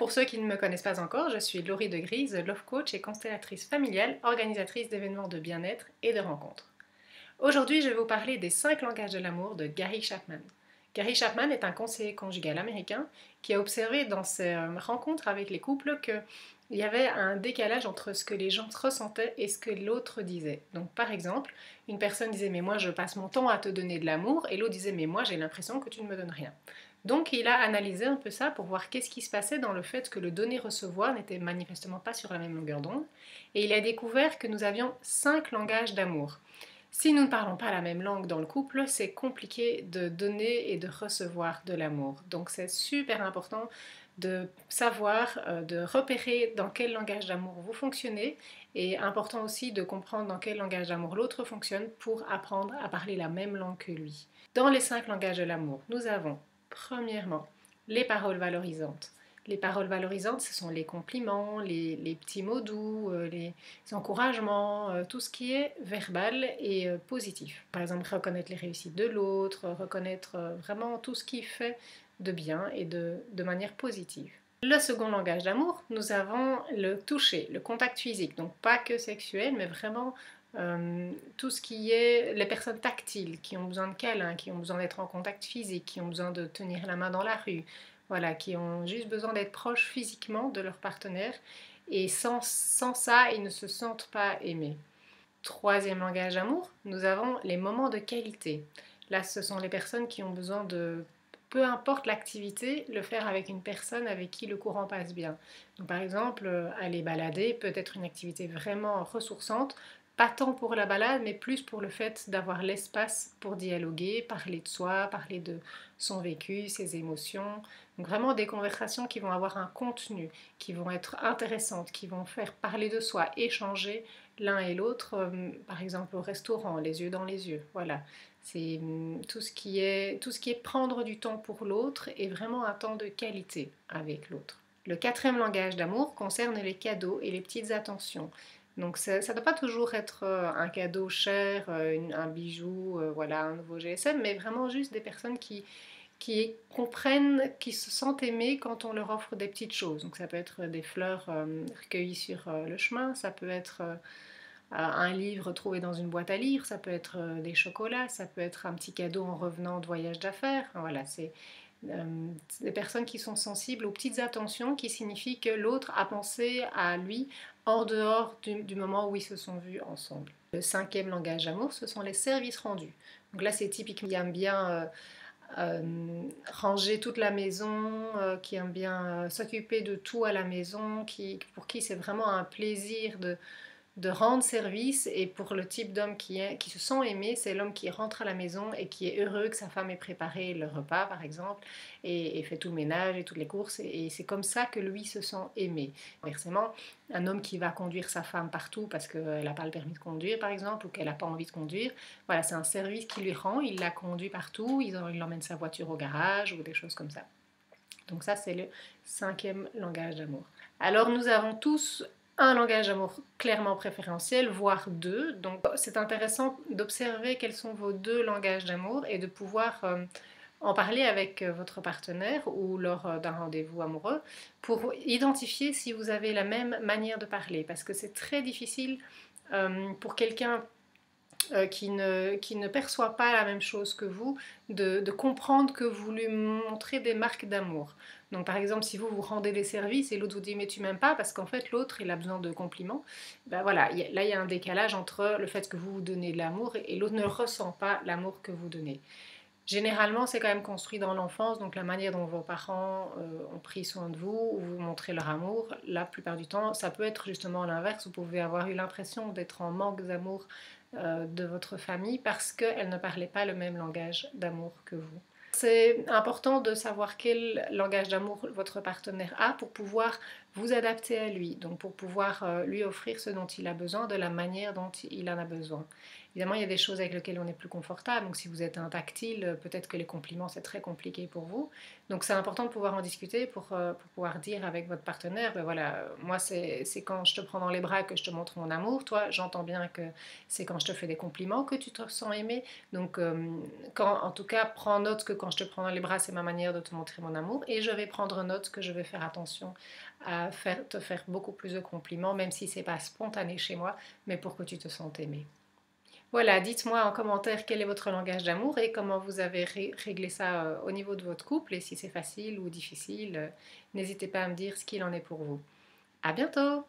pour ceux qui ne me connaissent pas encore, je suis Laurie de Grise, Love Coach et constellatrice familiale, organisatrice d'événements de bien-être et de rencontres. Aujourd'hui, je vais vous parler des 5 langages de l'amour de Gary Chapman. Gary Chapman est un conseiller conjugal américain qui a observé dans ses rencontres avec les couples qu'il y avait un décalage entre ce que les gens ressentaient et ce que l'autre disait. Donc par exemple, une personne disait mais moi je passe mon temps à te donner de l'amour et l'autre disait mais moi j'ai l'impression que tu ne me donnes rien. Donc il a analysé un peu ça pour voir qu'est-ce qui se passait dans le fait que le donner-recevoir n'était manifestement pas sur la même longueur d'onde et il a découvert que nous avions 5 langages d'amour. Si nous ne parlons pas la même langue dans le couple, c'est compliqué de donner et de recevoir de l'amour. Donc c'est super important de savoir, de repérer dans quel langage d'amour vous fonctionnez et important aussi de comprendre dans quel langage d'amour l'autre fonctionne pour apprendre à parler la même langue que lui. Dans les 5 langages de l'amour, nous avons premièrement les paroles valorisantes. Les paroles valorisantes, ce sont les compliments, les petits mots doux, les encouragements, tout ce qui est verbal et positif. Par exemple, reconnaître les réussites de l'autre, reconnaître vraiment tout ce qui fait de bien et de manière positive. Le second langage d'amour, nous avons le toucher, le contact physique, donc pas que sexuel, mais vraiment tout ce qui est les personnes tactiles, qui ont besoin de câlins, qui ont besoin d'être en contact physique, qui ont besoin de tenir la main dans la rue, voilà, qui ont juste besoin d'être proches physiquement de leur partenaire et sans ça, ils ne se sentent pas aimés. Troisième langage d'amour, nous avons les moments de qualité. Là, ce sont les personnes qui ont besoin de, peu importe l'activité, le faire avec une personne avec qui le courant passe bien. Donc, par exemple, aller balader peut être une activité vraiment ressourçante, pas tant pour la balade, mais plus pour le fait d'avoir l'espace pour dialoguer, parler de soi, parler de son vécu, ses émotions. Donc vraiment des conversations qui vont avoir un contenu, qui vont être intéressantes, qui vont faire parler de soi, échanger l'un et l'autre, par exemple au restaurant, les yeux dans les yeux. Voilà, c'est tout ce qui est prendre du temps pour l'autre et vraiment un temps de qualité avec l'autre. Le quatrième langage d'amour concerne les cadeaux et les petites attentions. Donc ça ne doit pas toujours être un cadeau cher, un bijou, voilà, un nouveau GSM, mais vraiment juste des personnes qui comprennent, qui se sentent aimées quand on leur offre des petites choses. Donc ça peut être des fleurs recueillies sur le chemin, ça peut être un livre trouvé dans une boîte à livres, ça peut être des chocolats, ça peut être un petit cadeau en revenant de voyage d'affaires. Voilà, c'est des personnes qui sont sensibles aux petites attentions qui signifient que l'autre a pensé à lui en dehors du moment où ils se sont vus ensemble. Le cinquième langage d'amour, ce sont les services rendus. Donc là, c'est typiquement qui aime bien ranger toute la maison, qui aime bien s'occuper de tout à la maison, pour qui c'est vraiment un plaisir de rendre service. Et pour le type d'homme qui se sent aimé, c'est l'homme qui rentre à la maison et qui est heureux que sa femme ait préparé le repas par exemple et fait tout le ménage et toutes les courses et c'est comme ça que lui se sent aimé. Inversement, un homme qui va conduire sa femme partout parce qu'elle n'a pas le permis de conduire par exemple ou qu'elle n'a pas envie de conduire, voilà, c'est un service qu'il lui rend, il la conduit partout, il emmène sa voiture au garage ou des choses comme ça. Donc ça, c'est le cinquième langage d'amour. Alors nous avons tous un langage d'amour clairement préférentiel, voire deux. Donc c'est intéressant d'observer quels sont vos deux langages d'amour et de pouvoir en parler avec votre partenaire ou lors d'un rendez-vous amoureux pour identifier si vous avez la même manière de parler. Parce que c'est très difficile pour quelqu'un qui ne perçoit pas la même chose que vous, de comprendre que vous lui montrez des marques d'amour. Donc par exemple, si vous rendez des services et l'autre vous dit mais tu m'aimes pas parce qu'en fait l'autre il a besoin de compliments, ben voilà, là il y a un décalage entre le fait que vous vous donnez de l'amour et l'autre ne ressent pas l'amour que vous donnez. Généralement, c'est quand même construit dans l'enfance, donc la manière dont vos parents ont pris soin de vous ou vous montrez leur amour, la plupart du temps, ça peut être justement l'inverse. Vous pouvez avoir eu l'impression d'être en manque d'amour de votre famille parce qu'elle ne parlait pas le même langage d'amour que vous. C'est important de savoir quel langage d'amour votre partenaire a pour pouvoir vous adapter à lui, donc pour pouvoir lui offrir ce dont il a besoin de la manière dont il en a besoin. Évidemment, il y a des choses avec lesquelles on est plus confortable, donc si vous êtes un tactile, peut-être que les compliments c'est très compliqué pour vous. Donc c'est important de pouvoir en discuter pour pouvoir dire avec votre partenaire, ben voilà, moi c'est quand je te prends dans les bras que je te montre mon amour, toi j'entends bien que c'est quand je te fais des compliments que tu te sens aimé, donc en tout cas prends note que quand je te prends dans les bras c'est ma manière de te montrer mon amour, et je vais prendre note que je vais faire attention à te faire beaucoup plus de compliments, même si c'est pas spontané chez moi, mais pour que tu te sentes aimé. Voilà, dites-moi en commentaire quel est votre langage d'amour et comment vous avez réglé ça au niveau de votre couple, et si c'est facile ou difficile, n'hésitez pas à me dire ce qu'il en est pour vous. À bientôt!